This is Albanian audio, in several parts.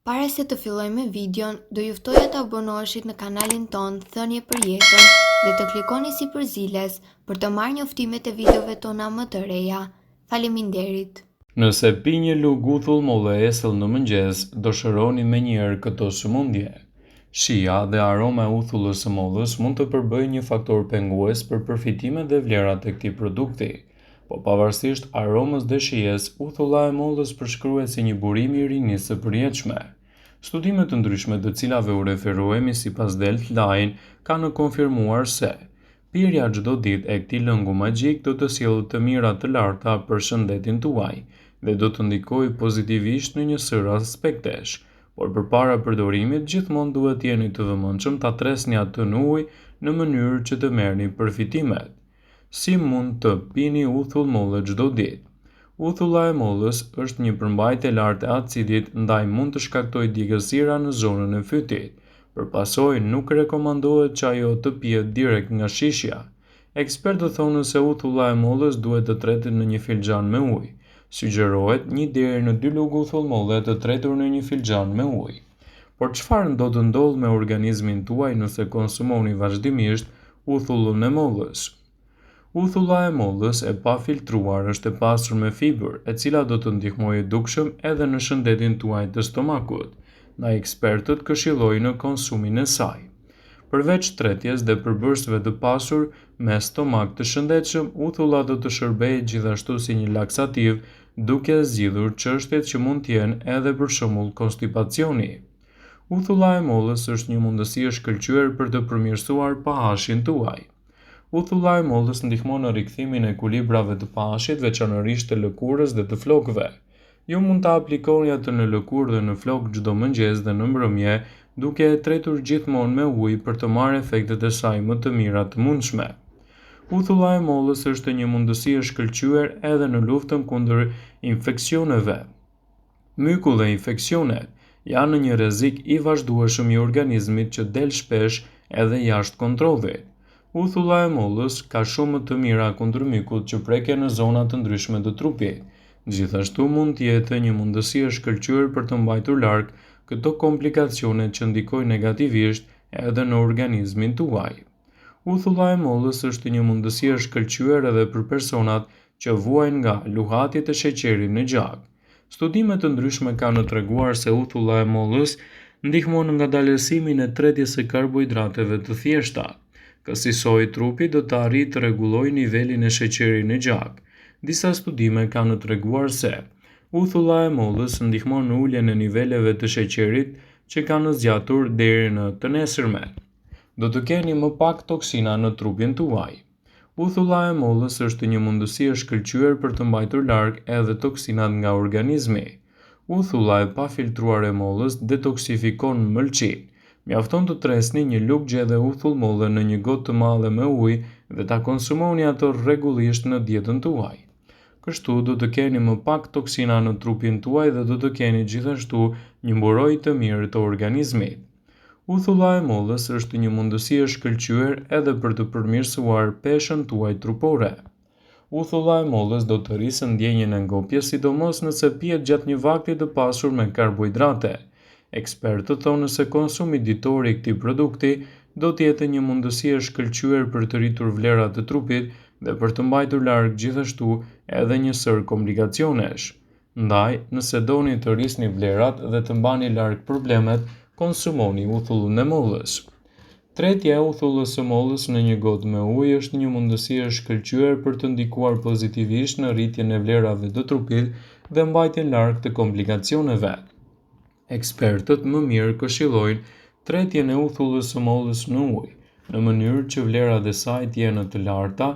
Para se të fillojmë me videon, do ju ftoja të abonoheshit në kanalin ton Thënie për Jetën dhe të klikoni si përziles për të marrë njoftimet e videove tona më të reja. Faleminderit. Nëse pi një lugë uthull molle esëll në mëngjes, do shëroni menjëherë këto sëmundje. Shija dhe aroma e uthullës së mollës mund të përbëjë një faktor pengues për përfitimet dhe vlerat e këtij produkti. Po pavarësisht aromës dhe shijes, uthulla e mollës përshkruhet si një burim i rinisë së përjetshme. Studime të ndryshme të cilave u referohemi sipas Delft Line kanë konfirmuar se pirja çdo ditë e këtij lëngu magjik do të sjellë të mira të larta për shëndetin tuaj dhe do të ndikojë pozitivisht në një sër aspektesh, por përpara përdorimit gjithmonë duhet të jeni të vëmendshëm ta tresni atë në ujë në mënyrë që të merrni përfitimet. Si mund të pini uthull molle çdo ditë? Uthulla e mollës është një përmbajtje lartë e acidit, ndaj mund të shkaktojë djegësira në zonën e fytit. Për pasojë nuk rekomandohet që ajo të pihet direkt nga shishja. Ekspertët thonë se uthulla e mollës duhet të tretet në një filxhan me ujë. Sugjerohet 1 deri në 2 lugë uthull molle të tretur në një filxhan me ujë. Por çfarë do të ndodhë me organizmin tuaj nëse konsumoni vazhdimisht uthullën e mollës? Uthulla e mollës e pafiltruar është e pasur me fibër, e cila do të ndihmojë dukshëm edhe në shëndetin tuaj të stomakut. Ndaj ekspertët këshillojnë konsumin e saj. Përveç tretjes dhe përbërësve të pasur me stomak të shëndetshëm, uthulla do të shërbejë gjithashtu si një laksativ, duke zgjidhur çështjet që mund të jenë edhe për shembull konstipacioni. Uthulla e mollës është një mundësi e shkëlqyer për të përmirësuar pH-in tuaj. Uthulla e mollës ndihmon në rikthimin e ekuilibrave të pH-it, veçanërisht të lëkurës dhe të flokëve. Ju mund ta aplikoni atë në lëkurë dhe në flokë çdo mëngjes dhe në mbrëmje, duke e tretur gjithmonë me ujë për të marrë efektet e saj më të mira të mundshme. Uthulla e mollës është një mundësi e shkëlqyer edhe në luftën kundër infeksioneve. Myku dhe infeksionet janë në një rrezik i vazhdueshëm i organizmit që del shpesh edhe jashtë kontrollit. Uthulla e mollës ka shumë më të mira kundër mykut që preken në zona të ndryshme të trupit. Gjithashtu mund të jetë një mundësi e shkëlqyer për të mbajtur larg këto komplikacione që ndikojnë negativisht edhe në organizmin tuaj. Uthulla e mollës është një mundësi e shkëlqyer edhe për personat që vuajnë nga luhatit e sheqerit në gjak. Studime të ndryshme kanë treguar se uthulla e mollës ndihmon në ngadalësimin e tretjes së karbohidrateve të thjeshta. Kësaj trupi do të arrijë të rregullojë nivelin e sheqerit në gjak. Disa studime kanë treguar se uthulla e mollës ndihmon në uljen e niveleve të sheqerit që kanë zgjatur deri në të nesërmen. Do të keni më pak toksina në trupin tuaj. Uthulla e mollës është një mundësi e shkëlqyer për të mbajtur larg edhe toksinat nga organizmi. Uthulla e pafiltruar e mollës detoksifikon mëlçin. Mjafton të tresni një lugë gjedhe uthull molle në një gotë të madhe me ujë dhe ta konsumoni ato rregullisht në dietën tuaj. Kështu do të keni më pak toksina në trupin tuaj dhe do të keni gjithashtu një mburojtje të mirë të organizmit. Uthulla e mollës është një mundësi e shkëlqyer edhe për të përmirësuar peshën tuaj trupore. Uthulla e mollës do të rrisë ndjenjen e ngopjes, sidomos nëse pihet gjatë një vakti të pasur me karbohidrate. Ekspertët thonë se konsumi ditor i këtij produkti do të jetë një mundësi e shkëlqyer për të rritur vlerat e trupit dhe për të mbajtur larg gjithashtu edhe një sër komplikacionesh. Ndaj, nëse doni të rrisni vlerat dhe të mbani larg problemet, konsumoni uthullën e mollës. Tretja e uthullës së mollës në një gotë me ujë është një mundësi e shkëlqyer për të ndikuar pozitivisht në rritjen e vlerave të trupit dhe mbajtjen larg të komplikacioneve. Ekspertët më mirë këshillojnë tretjen e uthullës së mollës në ujë, në mënyrë që vlerat e saj të jenë të larta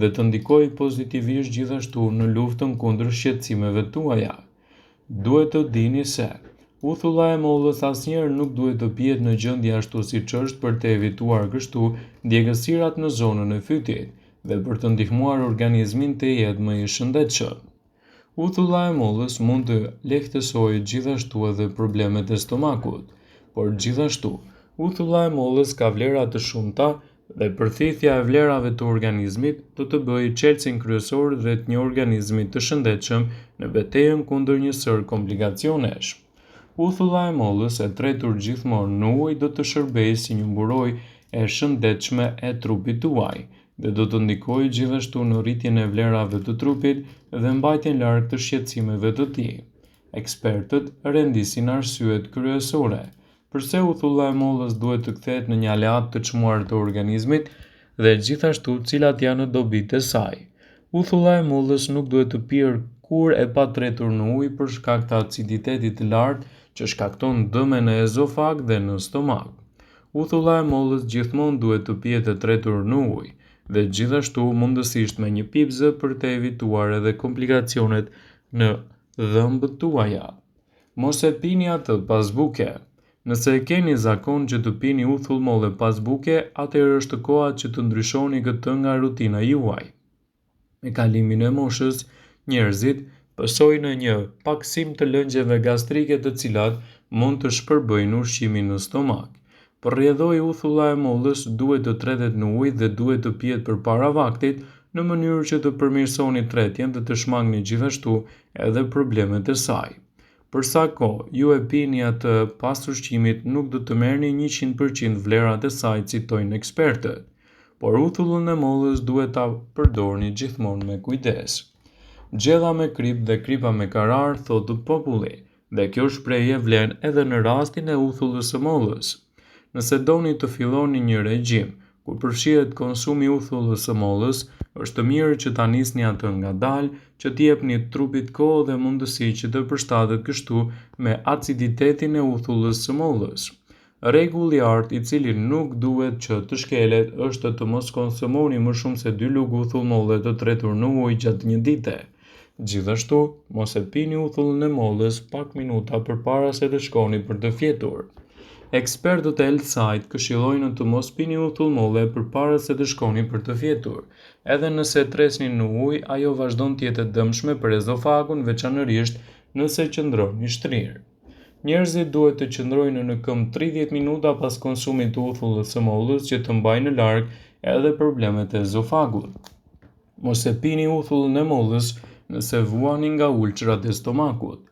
dhe të ndikojë pozitivisht gjithashtu në luftën kundër shqetësimeve tuaja. Duhet të dini se uthulla e mollës asnjëherë nuk duhet të pihet në gjendje ashtu siç është për të evituar kështu djegësirat në zonën e fytit dhe për të ndihmuar organizmin të jetë më i shëndetshëm. Uthulla e mollës mund të lehtësojë gjithashtu edhe problemet e stomakut, por gjithashtu, uthulla e mollës ka vlera të shumta dhe përthithja e vlerave të organizmit do të bëjë çelësin kryesor drejt një organizmi të shëndetshëm në betejën kundër një sër komplikacionesh. Uthulla e mollës e tretur gjithmonë në ujë do të shërbejë si një mburojë e shëndetshme e trupit tuaj dhe do të ndikojë gjithashtu në rritjen e vlerave të trupit dhe mbajtjen larg të shqetësimeve të tij. Ekspertët rendisin arsyet kryesore pse uthulla e mollës duhet të kthehet në një aleat të çmuar të organizmit dhe gjithashtu cilat janë dobitë e saj. Uthulla e mollës nuk duhet të pirë kur e pa tretur në ujë për shkak të aciditetit të lartë që shkakton dëme në ezofag dhe në stomak. Uthulla e mollës gjithmonë duhet të pihet e tretur në ujë dhe gjithashtu mundësisht me një pipzë për të evituar edhe komplikacionet në dhëmbët tuaja. Mos e pini atë pas buke. Nëse e keni zakon që të pini uthull molle pas buke, atëherë është koha që të ndryshoni këtë nga rutina juaj. Me kalimin e moshës, njerëzit pësojnë një paksim të lëngjeve gastrike të cilat mund të shpërbëjnë ushqimin në stomak. Për rrjedhoj uthulla e mollës duhet të tretet në ujë dhe duhet të pihet përpara vaktit në mënyrë që të përmirësoni tretjen dhe të shmangni gjithashtu edhe problemet e saj. Për sa kohë ju e pini atë pas ushqimit nuk do të merrni 100% vlerat e saj, citojnë ekspertët, por uthullën e mollës duhet ta përdorni gjithmonë me kujdes. Gjella me krip dhe kripa me karar, thotë populli, dhe kjo shprehje vlen edhe në rastin e uthullës së mollës. Nëse doni të filloni një regjim ku përfshihet konsumi i uthullës së mollës, është mirë që ta nisni atë ngadalë, që t'i jepni trupit kohë dhe mundësi që të përshtatet kështu me aciditetin e uthullës së mollës. Rregulli i artë i cili nuk duhet që të shkelet është të mos konsumoni më shumë se 2 lugë uthull molle të tretur në ujë gjatë një dite. Gjithashtu, mos e pini uthullën e mollës pak minuta përpara se të shkoni për të fjetur. Ekspertët e Elsajt këshillojnë të mos pini uthull molle përpara se të shkoni për të fjetur. Edhe nëse tresni në ujë, ajo vazhdon të jetë e dëmshme për ezofagun, veçanërisht nëse qëndroni shtrirë. Njerëzit duhet të qëndrojnë në këmbë 30 minuta pas konsumit të uthullës së mollës që të mbajnë larg edhe problemet e ezofagut. Mos e pini uthullën e mollës nëse vuani nga ulçrat e stomakut.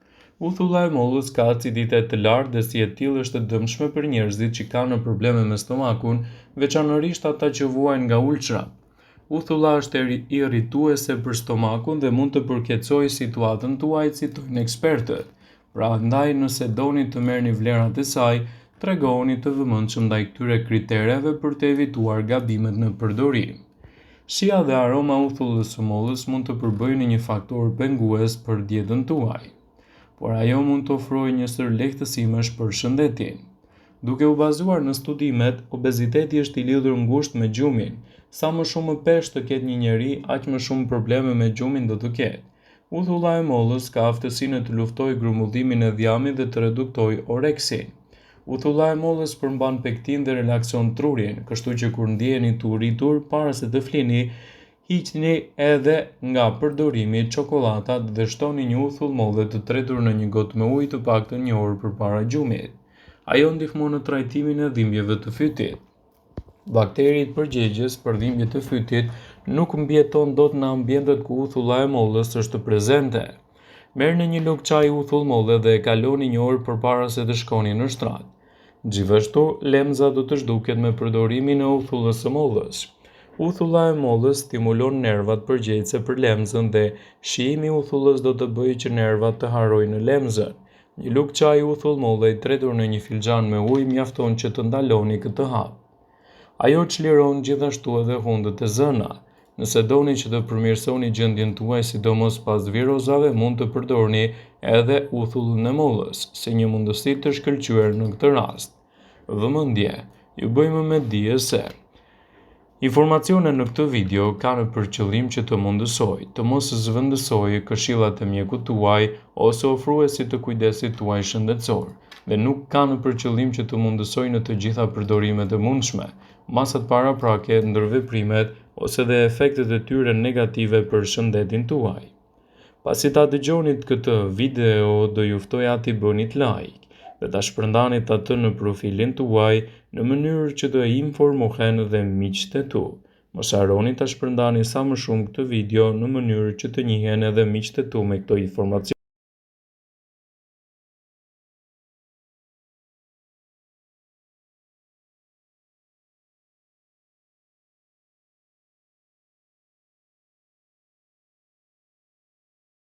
Uthulla e mollës ka aciditet të lartë dhe si e tillë është e dëmshme për njerëzit që kanë probleme me stomakun, veçanërisht ata që vuajnë nga ulçrat. Uthulla është irrituese për stomakun dhe mund të përkeçojë situatën tuaj, citojnë ekspertët. Prandaj, nëse doni të merrni vlerat e saj, tregoni të vëmendshëm ndaj këtyre kritereve për të evituar gabimet në përdorim. Shija dhe aroma uthullës së mollës mund të përbëjnë një faktor pengues për dietën tuaj, por ajo mund të ofrojë një sër lehtësimesh për shëndetin. Duke u bazuar në studimet, obeziteti është i lidhur ngushtë me gjumin. Sa më shumë peshë të ketë një njeri, aq më shumë probleme me gjumin do të ketë. Uthulla e mollës ka aftësinë të luftojë grumbullimin e dhjamit dhe të reduktojë oreksin. Uthulla e mollës përmban pektin dhe relakson trurin, kështu që kur ndjeheni të uritur para se të flini, hiqni edhe nga përdorimi çokollatat dhe shtoni një uthull molle të tretur në një gotë me ujë të paktën 1 orë përpara gjumit. Ajo ndihmon në trajtimin e dhimbjeve të fytit. Bakteritë përgjegjës për dhimbjet e fytit nuk mbijeton dot në ambientet ku uthulla e mollës është prezente. Merrni një lugë çaji uthull molle dhe e kaloni 1 orë përpara se të shkoni në shtrat. Gjithashtu, lemza do të zhduket me përdorimin e uthullës së mollës. Uthulla e mollës stimulon nervat përgjegjëse për lemzën dhe shijimi i uthullës do të bëjë që nervat të harrojnë lemzën. Një lugë çaji uthull molle i tretur në një filxhan me ujë mjafton që të ndaloni këtë hap. Ajo çliron gjithashtu edhe hundët e zëna. Nëse doni që të përmirësoni gjendjen tuaj sidomos pas virozave, mund të përdorni edhe uthullën e mollës si një mundësi të shkëlqyer në këtë rast. Vëmendje, ju bëjmë me dije se informacionet në këtë video kanë për qëllim që të mundësoj të mos zhvendësojë këshillat e mjekut tuaj ose ofruesit të kujdesit tuaj shëndetësor dhe nuk kanë për qëllim që të mundësojnë në të gjitha përdorimet e mundshme, masat paraprake, ndërveprimet ose dhe efektet e tyre negative për shëndetin tuaj. Pasi ta dëgjonit këtë video, do ju ftoja t'i bënit like dhe ta shpërndanit atë në profilin tuaj në mënyrë që të informohen dhe miqtë e tu. Mos harroni ta shpërndani sa më shumë këtë video në mënyrë që të njihen edhe miqtë e tu me këto informacione.